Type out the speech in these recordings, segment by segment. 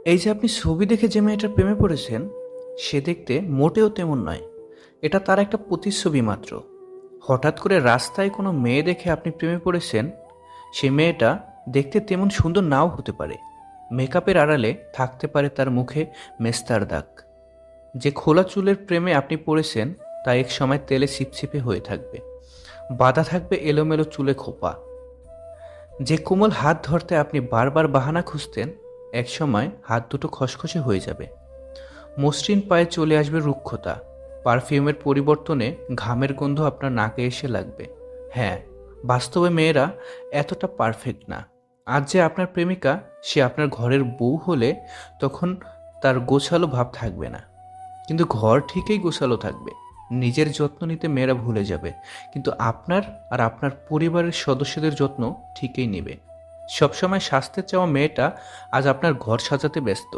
এই যে আপনি ছবি দেখে যে মেয়েটার প্রেমে পড়েছেন, সে দেখতে মোটেও তেমন নয়। এটা তার একটা প্রতিচ্ছবি মাত্র। হঠাৎ করে রাস্তায় কোনো মেয়ে দেখে আপনি প্রেমে পড়েছেন, সে মেয়েটা দেখতে তেমন সুন্দর নাও হতে পারে। মেকআপের আড়ালে থাকতে পারে তার মুখে মেস্তার দাগ। যে খোলা চুলের প্রেমে আপনি পড়েছেন, তা এক সময় তেলে ছিপছিপে হয়ে থাকবে। বাঁধা থাকবে এলোমেলো চুলে খোপা। যে কোমল হাত ধরতে আপনি বারবার বাহানা খুঁজতেন, একসময় হাত দুটো খসখসে হয়ে যাবে। মসৃণ পায়ে চলে আসবে রুক্ষতা। পারফিউমের পরিবর্তনে ঘামের গন্ধ আপনার নাকে এসে লাগবে। হ্যাঁ, বাস্তবে মেয়েরা এতটা পারফেক্ট না। আজ যে আপনার প্রেমিকা, সে আপনার ঘরের বউ হলে তখন তার গোছালো ভাব থাকবে না, কিন্তু ঘর ঠিকই গোছালো থাকবে। নিজের যত্ন নিতে মেয়েরা ভুলে যাবে, কিন্তু আপনার আর আপনার পরিবারের সদস্যদের যত্ন ঠিকই নেবে। সবসময় স্বাস্থ্যের চাওয়া মেয়েটা আজ আপনার ঘর সাজাতে ব্যস্ত।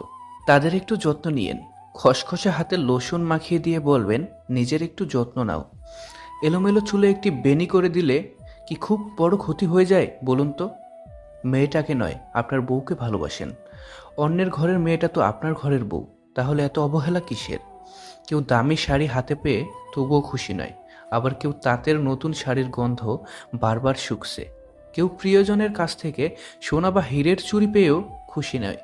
তাদের একটু যত্ন নিয়েন। খসখসে হাতে লোশন মাখিয়ে দিয়ে বলবেন, নিজের একটু যত্ন নাও। এলোমেলো চুলে একটি বেনি করে দিলে কি খুব বড় ক্ষতি হয়ে যায় বলুন তো? মেয়েটাকে নয়, আপনার বউকে ভালোবাসেন। অন্যের ঘরের মেয়েটা তো আপনার ঘরের বউ, তাহলে এত অবহেলা কিসের? কেউ দামি শাড়ি হাতে পেয়ে তবুও খুশি নয়, আবার কেউ তাঁতের নতুন শাড়ির গন্ধ বারবার শুকছে। কেউ প্রিয়জনের কাছ থেকে সোনা বা হীরের চুড়ি পেয়েও খুশি নয়।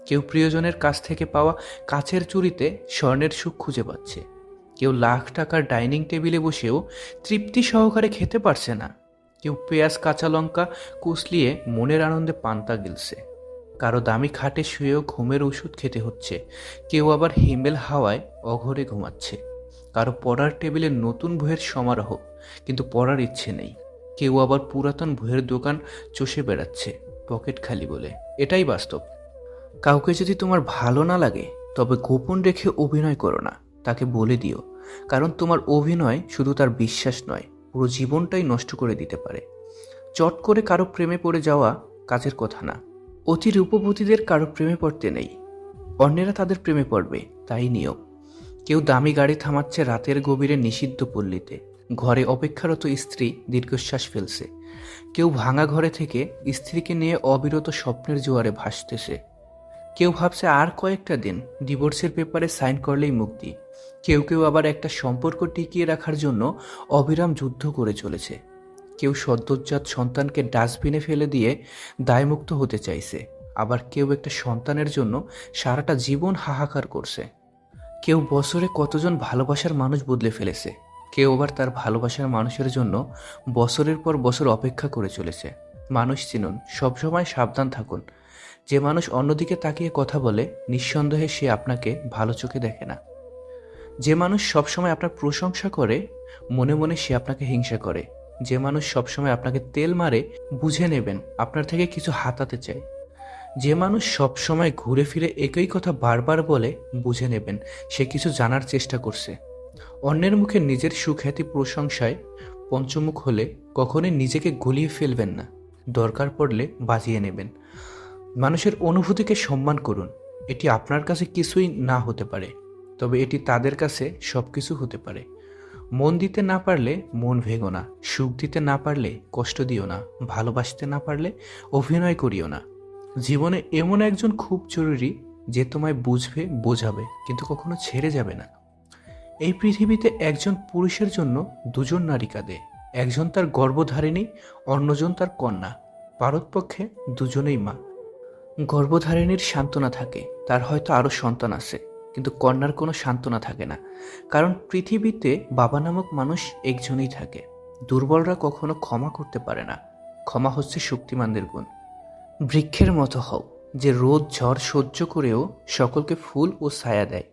কেউ প্রিয়জনের কাছ থেকে পাওয়া কাচের চুড়িতে স্বর্ণের সুখ খুঁজে পাচ্ছে। কেউ লাখ টাকার ডাইনিং টেবিলে বসেও তৃপ্তি সহকারে খেতে পারছে না। কেউ পেঁয়াজ কাঁচা লঙ্কা কুচলিয়ে মনের আনন্দে পান্তা গিলছে। কারো দামি খাটে শুয়েও ঘুমের ওষুধ খেতে হচ্ছে। কেউ আবার হিমেল হাওয়ায় অঘরে ঘুমাচ্ছে। কারো পড়ার টেবিলে নতুন বইয়ের সমারোহ, কিন্তু পড়ার ইচ্ছে নেই। কেউ আবার পুরাতন বইয়ের দোকান চষে বেড়াচ্ছে পকেট খালি বলে। এটাই বাস্তব। কাউকে যদি তোমার ভালো না লাগে, তবে গোপন রেখে অভিনয় করো না, তাকে বলে দিও। কারণ তোমার অভিনয় শুধু তার বিশ্বাস নয়, পুরো জীবনটাই নষ্ট করে দিতে পারে। চট করে কারো প্রেমে পড়ে যাওয়া কাজের কথা না। অতি রূপবতীদের কারো প্রেমে পড়তে নেই, অন্যেরা তাদের প্রেমে পড়বে, তাই নিয়ম। কেউ দামি গাড়ি থামাচ্ছে রাতের গভীরে নিষিদ্ধ পল্লীতে। ঘরে অপেক্ষারত স্ত্রী দীর্ঘশ্বাস ফেলছে। কেউ ভাঙা ঘরে থেকে স্ত্রীকে নিয়ে অবিরত স্বপ্নের জোয়ারে ভাসতেছে। কেউ ভাবছে আর কয়েকটা দিন ডিভোর্সের পেপারে সাইন করলেই মুক্তি। কেউ কেউ আবার একটা সম্পর্ক টিকিয়ে রাখার জন্য অবিরাম যুদ্ধ করে চলেছে। কেউ সদ্যোজাত সন্তানকে ডাস্টবিনে ফেলে দিয়ে দায়মুক্ত হতে চাইছে। আবার কেউ একটা সন্তানের জন্য সারাটা জীবন হাহাকার করছে। কেউ বছরে কতজন ভালোবাসার মানুষ বদলে ফেলেছে। কেউ আবার তার ভালোবাসার মানুষের জন্য বছরের পর বছর অপেক্ষা করে চলেছে। মানুষ চিনুন, সবসময় সাবধান থাকুন। যে মানুষ অন্যদিকে তাকিয়ে কথা বলে, নিঃসন্দেহে সে আপনাকে ভালো চোখে দেখে না। যে মানুষ সবসময় আপনার প্রশংসা করে, মনে মনে সে আপনাকে হিংসা করে। যে মানুষ সবসময় আপনাকে তেল মারে, বুঝে নেবেন আপনার থেকে কিছু হাতাতে চায়। যে মানুষ সবসময় ঘুরে ফিরে একই কথা বারবার বলে, বুঝে নেবেন সে কিছু জানার চেষ্টা করছে। অন্যের মুখে নিজের সুখ্যাতি প্রশংসায় পঞ্চমুখ হলে কখনোই নিজেকে গুলিয়ে ফেলবেন না, দরকার পড়লে বাজিয়ে নেবেন। মানুষের অনুভূতিকে সম্মান করুন। এটি আপনার কাছে কিছুই না হতে পারে, তবে এটি তাদের কাছে সব কিছু হতে পারে। মন দিতে না পারলে মন ভেঙো না, সুখ দিতে না পারলে কষ্ট দিও না, ভালোবাসতে না পারলে অভিনয় করিও না। জীবনে এমন একজন খুব জরুরি, যে তোমায় বুঝবে, বোঝাবে, কিন্তু কখনো ছেড়ে যাবে না। এই পৃথিবীতে একজন পুরুষের জন্য দুজন নারী কাঁদে। একজন তার গর্ভধারিণী, অন্যজন তার কন্যা। পারতপক্ষে দুজনেই মা। গর্ভধারিণীর সান্ত্বনা থাকে, তার হয়তো আরও সন্তান আছে, কিন্তু কন্যার কোনো সান্ত্বনা থাকে না। কারণ পৃথিবীতে বাবা নামক মানুষ একজনই থাকে। দুর্বলরা কখনো ক্ষমা করতে পারে না। ক্ষমা হচ্ছে শক্তিমানদের গুণ। বৃক্ষের মতো হও, যে রোদ ঝড় সহ্য করেও সকলকে ফুল ও ছায়া দেয়।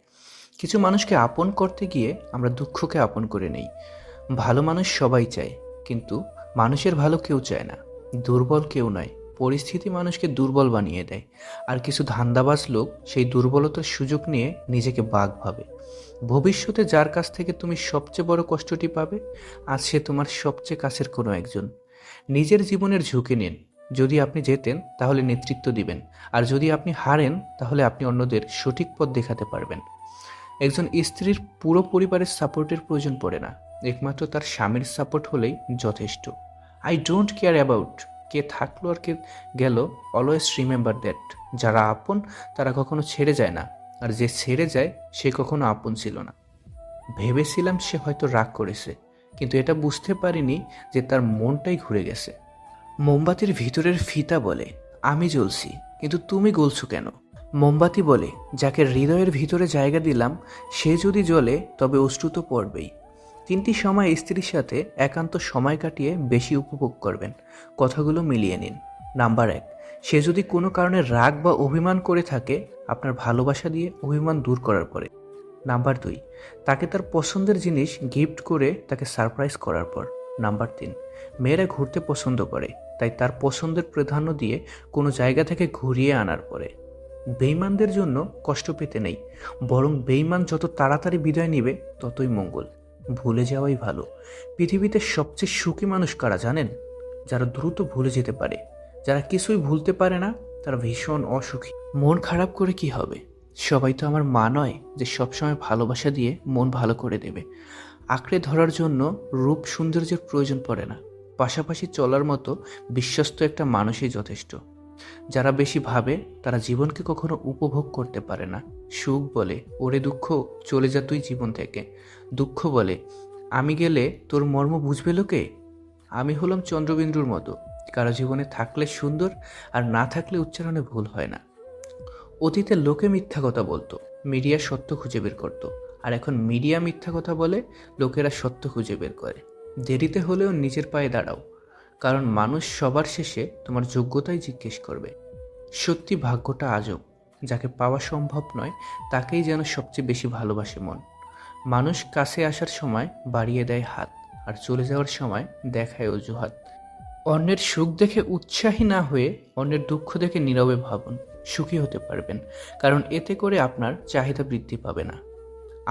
কিছু মানুষকে আপন করতে গিয়ে আমরা দুঃখকে আপন করে নেই। ভালো মানুষ সবাই চায়, কিন্তু মানুষের ভালো কেউ চায় না। দুর্বল কেউ নয়, পরিস্থিতি মানুষকে দুর্বল বানিয়ে দেয়। আর কিছু ধান্দাবাজ লোক সেই দুর্বলতার সুযোগ নিয়ে নিজেকে বাঘ ভাবে। ভবিষ্যতে যার কাছ থেকে তুমি সবচেয়ে বড় কষ্টটি পাবে, আজ সে তোমার সবচেয়ে কাছের কোনো একজন। নিজের জীবনের ঝুঁকি নিন। যদি আপনি জেতেন, তাহলে নেতৃত্ব দিবেন। আর যদি আপনি হারেন, তাহলে আপনি অন্যদের সঠিক পথ দেখাতে পারবেন। একজন স্ত্রীর পুরো পরিবারের সাপোর্টের প্রয়োজন পড়ে না, একমাত্র তার স্বামীর সাপোর্ট হলেই যথেষ্ট। আই ডোন্ট কেয়ার অ্যাবাউট কে থাকলো আর কে গেল, অলওয়েজ রিমেম্বার দ্যাট যারা আপন তারা কখনো ছেড়ে যায় না, আর যে ছেড়ে যায় সে কখনো আপন ছিল না। ভেবেছিলাম সে হয়তো রাগ করেছে, কিন্তু এটা বুঝতে পারিনি যে তার মনটাই ঘুরে গেছে। মোমবাতির ভিতরের ফিতা বলে, আমি জ্বলছি, কিন্তু তুমি গলছো কেন? মোমবাতি বলে, যাকে হৃদয়ের ভিতরে জায়গা দিলাম সে যদি জ্বলে তবে অশ্রু তো পড়বেই। 3টি সময় স্ত্রীর সাথে একান্ত সময় কাটিয়ে বেশি উপভোগ করবেন। কথাগুলো মিলিয়ে নিন। নাম্বার 1, সে যদি কোনো কারণে রাগ বা অভিমান করে থাকে, আপনার ভালোবাসা দিয়ে অভিমান দূর করার পরে। নাম্বার 2, তাকে তার পছন্দের জিনিস গিফট করে তাকে সারপ্রাইজ করার পর। নাম্বার 3, মেয়েরা ঘুরতে পছন্দ করে, তাই তার পছন্দের প্রাধান্য দিয়ে কোনো জায়গা থেকে ঘুরিয়ে আনার পরে। বেইমানদের জন্য কষ্ট পেতে নেই, বরং বেইমান যত তাড়াতাড়ি বিদায় নেবে ততই মঙ্গল। ভুলে যাওয়াই ভালো। পৃথিবীতে সবচেয়ে সুখী মানুষ কারা জানেন? যারা দ্রুত ভুলে যেতে পারে। যারা কিছুই ভুলতে পারে না তারা ভীষণ অসুখী। মন খারাপ করে কি হবে? সবাই তো আমার মা নয় যে সবসময় ভালোবাসা দিয়ে মন ভালো করে দেবে। আঁকড়ে ধরার জন্য রূপ সৌন্দর্যের প্রয়োজন পড়ে না, পাশাপাশি চলার মতো বিশ্বস্ত একটা মানুষই যথেষ্ট। যারা বেশি ভাবে তারা জীবনকে কখনো উপভোগ করতে পারে না। সুখ বলে, ওরে দুঃখ চলে যা তুই জীবন থেকে। দুঃখ বলে, আমি গেলে তোর মর্ম বুঝবে লোকে। আমি হলাম চন্দ্রবিন্দুর মতো, কারো জীবনে থাকলে সুন্দর, আর না থাকলে উচ্চারণে ভুল হয় না। অতীতে লোকে মিথ্যা কথা বলতো, মিডিয়া সত্য খুঁজে বের করতো, আর এখন মিডিয়া মিথ্যা কথা বলে, লোকেরা সত্য খুঁজে বের করে। দেরিতে হলেও নিজের পায়ে দাঁড়াও, কারণ মানুষ সবার শেষে তোমার যোগ্যতাই জিজ্ঞেস করবে। সত্যি ভাগ্যটা আজব, যাকে পাওয়া সম্ভব নয় তাকেই যেন সবচেয়ে বেশি ভালোবাসে মন। মানুষ কাছে আসার সময় বাড়িয়ে দেয় হাত, আর চলে যাওয়ার সময় দেখায় অজুহাত। অন্যের সুখ দেখে উৎসাহী না হয়ে অন্যের দুঃখ দেখে নীরবে ভাবুন, সুখী হতে পারবেন, কারণ এতে করে আপনার চাহিদা বৃদ্ধি পাবে না।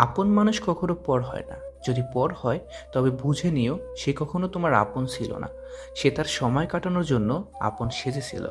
আপন মানুষ কখনো পর হয় না, যদি পর হয় তবে বুঝে নিও সে কখনো তোমার আপন ছিল না, সে তার সময় কাটানোর জন্য আপন সেজেছিল।